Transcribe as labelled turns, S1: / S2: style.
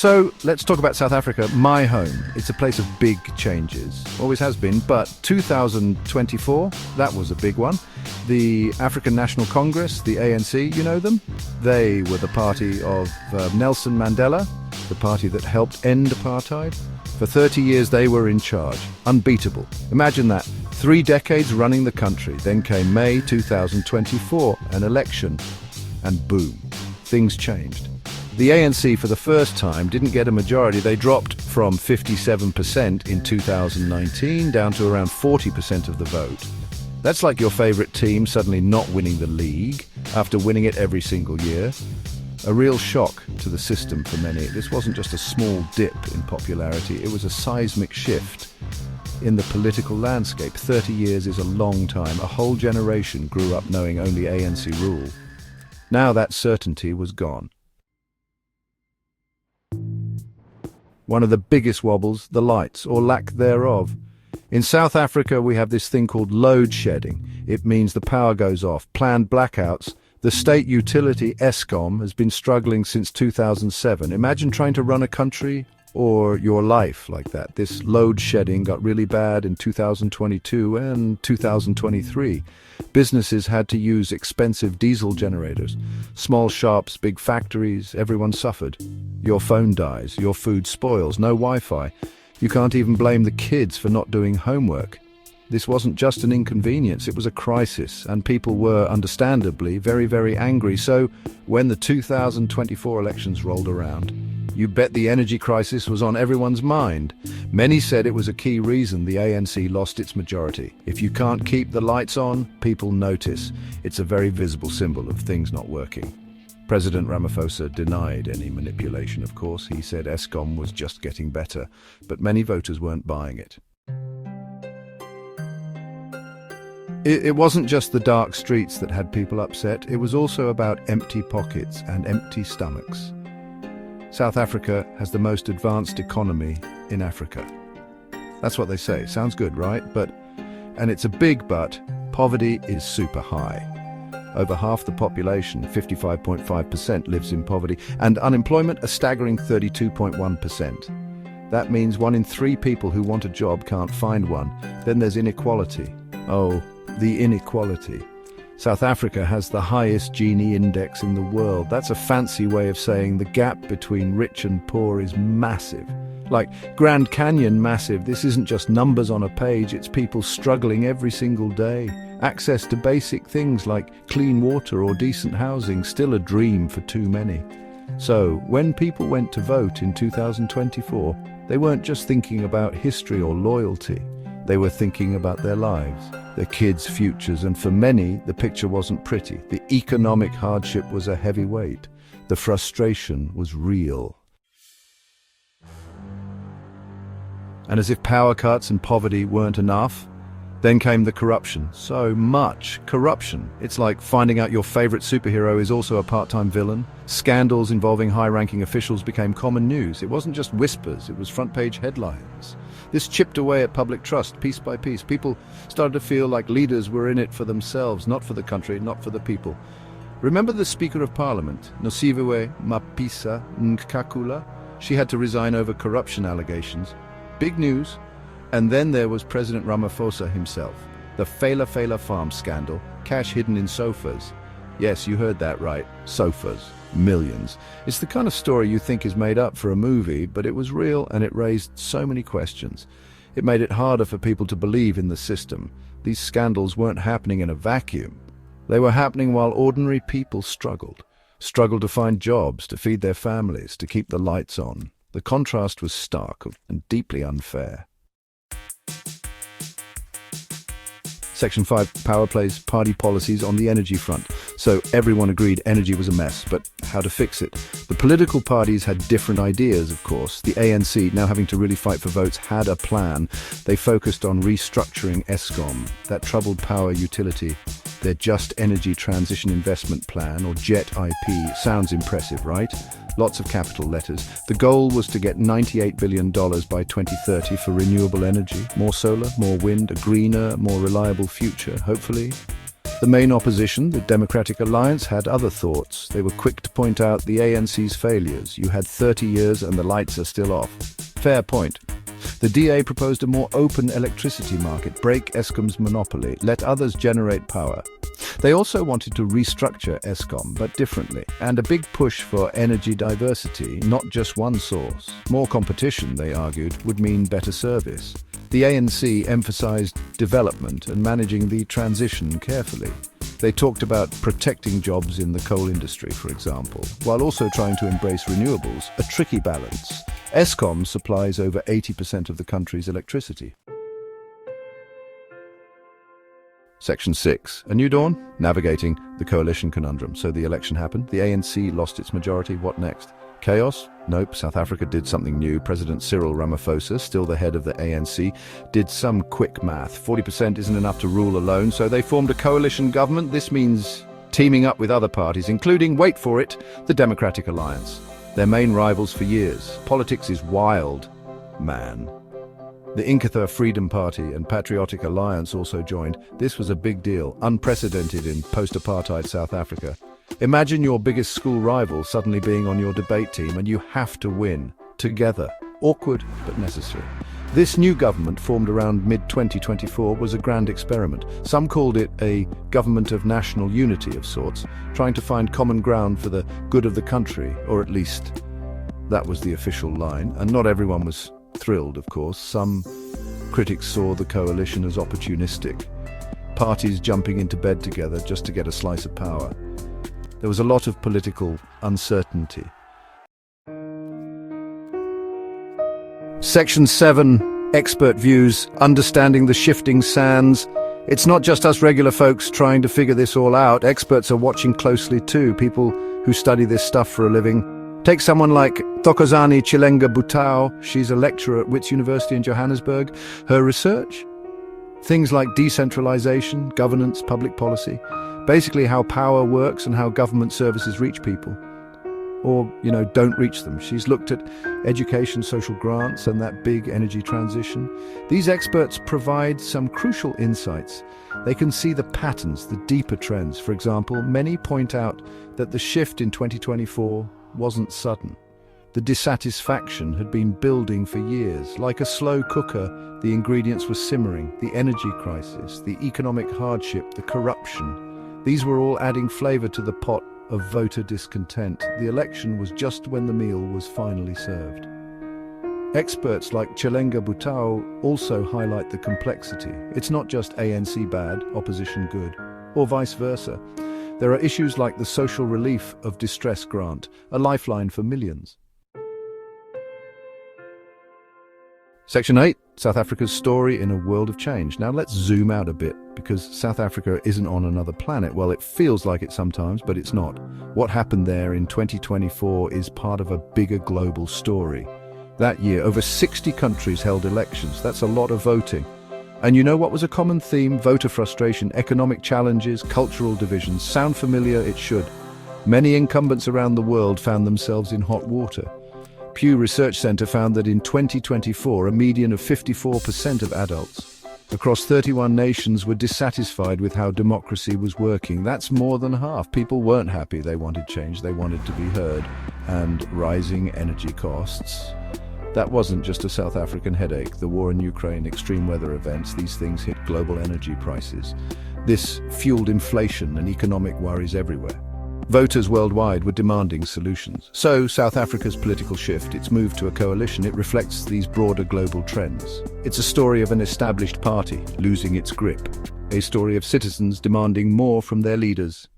S1: So let's talk about South Africa, my home. It's a place of big changes, always has been, but 2024, that was a big one. The African National Congress, the ANC, you know them? They were the party of Nelson Mandela, the party that helped end apartheid. For 30 years they were in charge, unbeatable. Imagine that, 3 decades running the country. Then came May 2024, an election, and boom, things changed. The ANC, for the first time, didn't get a majority. They dropped from 57% in 2019 down to around 40% of the vote. That's like your favorite team suddenly not winning the league after winning it every single year. A real shock to the system for many. This wasn't just a small dip in popularity, it was a seismic shift in the political landscape. 30 years is a long time. A whole generation grew up knowing only ANC rule. Now that certainty was gone. One of the biggest wobbles, the lights, or lack thereof. In South Africa, we have this thing called load shedding. It means the power goes off, planned blackouts. The state utility, Eskom, has been struggling since 2007. Imagine trying to run a country or your life like that. This load shedding got really bad in 2022 and 2023. Businesses had to use expensive diesel generators. Small shops, big factories, everyone suffered. Your phone dies, your food spoils, no Wi-Fi. You can't even blame the kids for not doing homework. This wasn't just an inconvenience, it was a crisis, and people were, understandably, very, very angry. So, when the 2024 elections rolled around, you bet the energy crisis was on everyone's mind. Many said it was a key reason the ANC lost its majority. If you can't keep the lights on, people notice. It's a very visible symbol of things not working. President Ramaphosa denied any manipulation, of course. He said Eskom was just getting better, but many voters weren't buying it. It wasn't just the dark streets that had people upset, it was also about empty pockets and empty stomachs. South Africa has the most advanced economy in Africa. That's what they say. Sounds good, right? And it's a big but, poverty is super high. Over half the population, 55.5%, lives in poverty, and unemployment a staggering 32.1%. That means 1 in 3 people who want a job can't find one. Then there's inequality. Oh, the inequality. South Africa has the highest Gini index in the world. That's a fancy way of saying the gap between rich and poor is massive. Like Grand Canyon massive. This isn't just numbers on a page, it's people struggling every single day. Access to basic things like clean water or decent housing, still a dream for too many. So, when people went to vote in 2024, they weren't just thinking about history or loyalty. They were thinking about their lives, their kids' futures, and for many, the picture wasn't pretty. The economic hardship was a heavy weight. The frustration was real. And as if power cuts and poverty weren't enough, then came the corruption. So much corruption. It's like finding out your favorite superhero is also a part-time villain. Scandals involving high-ranking officials became common news. It wasn't just whispers, it was front-page headlines. This chipped away at public trust, piece by piece. People started to feel like leaders were in it for themselves, not for the country, not for the people. Remember the Speaker of Parliament, Nosiviwe Mapisa Nkakula? She had to resign over corruption allegations. Big news. And then there was President Ramaphosa himself. The Fela farm scandal, cash hidden in sofas. Yes, you heard that right, sofas. Millions. It's the kind of story you think is made up for a movie, but it was real and it raised so many questions. It made it harder for people to believe in the system. These scandals weren't happening in a vacuum. They were happening while ordinary people struggled to find jobs, to feed their families, to keep the lights on. The contrast was stark and deeply unfair. Section 5, power plays party policies on the energy front. So everyone agreed energy was a mess, but how to fix it? The political parties had different ideas, of course. The ANC, now having to really fight for votes, had a plan. They focused on restructuring Eskom, that troubled power utility. Their Just Energy Transition Investment Plan, or JET IP, sounds impressive, right? Lots of capital letters. The goal was to get $98 billion by 2030 for renewable energy. More solar, more wind, a greener, more reliable future, hopefully. The main opposition, the Democratic Alliance, had other thoughts. They were quick to point out the ANC's failures. You had 30 years and the lights are still off. Fair point. The DA proposed a more open electricity market, break Eskom's monopoly, let others generate power. They also wanted to restructure Eskom, but differently, and a big push for energy diversity, not just one source. More competition, they argued, would mean better service. The ANC emphasized development and managing the transition carefully. They talked about protecting jobs in the coal industry, for example, while also trying to embrace renewables, a tricky balance. Eskom supplies over 80% of the country's electricity. Section 6. A new dawn? Navigating the coalition conundrum. So the election happened. The ANC lost its majority. What next? Chaos? Nope. South Africa did something new. President Cyril Ramaphosa, still the head of the ANC, did some quick math. 40% isn't enough to rule alone, so they formed a coalition government. This means teaming up with other parties, including, wait for it, the Democratic Alliance. Their main rivals for years. Politics is wild, man. The Inkatha Freedom Party and Patriotic Alliance also joined. This was a big deal, unprecedented in post-apartheid South Africa. Imagine your biggest school rival suddenly being on your debate team and you have to win, together. Awkward, but necessary. This new government, formed around mid-2024, was a grand experiment. Some called it a government of national unity of sorts, trying to find common ground for the good of the country, or at least that was the official line. And not everyone was thrilled, of course. Some critics saw the coalition as opportunistic, parties jumping into bed together just to get a slice of power. There was a lot of political uncertainty. Section 7, expert views, understanding the shifting sands. It's not just us regular folks trying to figure this all out. Experts are watching closely too, people who study this stuff for a living. Take someone like Thokozani Chilenga Butao. She's a lecturer at Wits University in Johannesburg. Her research? Things like decentralization, governance, public policy. Basically how power works and how government services reach people. Or, don't reach them. She's looked at education, social grants, and that big energy transition. These experts provide some crucial insights. They can see the patterns, the deeper trends. For example, many point out that the shift in 2024 wasn't sudden. The dissatisfaction had been building for years. Like a slow cooker, the ingredients were simmering. The energy crisis, the economic hardship, the corruption. These were all adding flavor to the pot of voter discontent. The election was just when the meal was finally served. Experts like Chilenga Butao also highlight the complexity. It's not just ANC bad, opposition good, or vice versa. There are issues like the social relief of distress grant, a lifeline for millions. Section 8, South Africa's story in a world of change. Now let's zoom out a bit, because South Africa isn't on another planet. Well, it feels like it sometimes, but it's not. What happened there in 2024 is part of a bigger global story. That year, over 60 countries held elections. That's a lot of voting. And you know what was a common theme? Voter frustration, economic challenges, cultural divisions. Sound familiar? It should. Many incumbents around the world found themselves in hot water. Pew Research Center found that in 2024, a median of 54% of adults across 31 nations were dissatisfied with how democracy was working. That's more than half. People weren't happy. They wanted change. They wanted to be heard. And rising energy costs. That wasn't just a South African headache. The war in Ukraine, extreme weather events, these things hit global energy prices. This fueled inflation and economic worries everywhere. Voters worldwide were demanding solutions. So, South Africa's political shift, its move to a coalition, it reflects these broader global trends. It's a story of an established party losing its grip, a story of citizens demanding more from their leaders,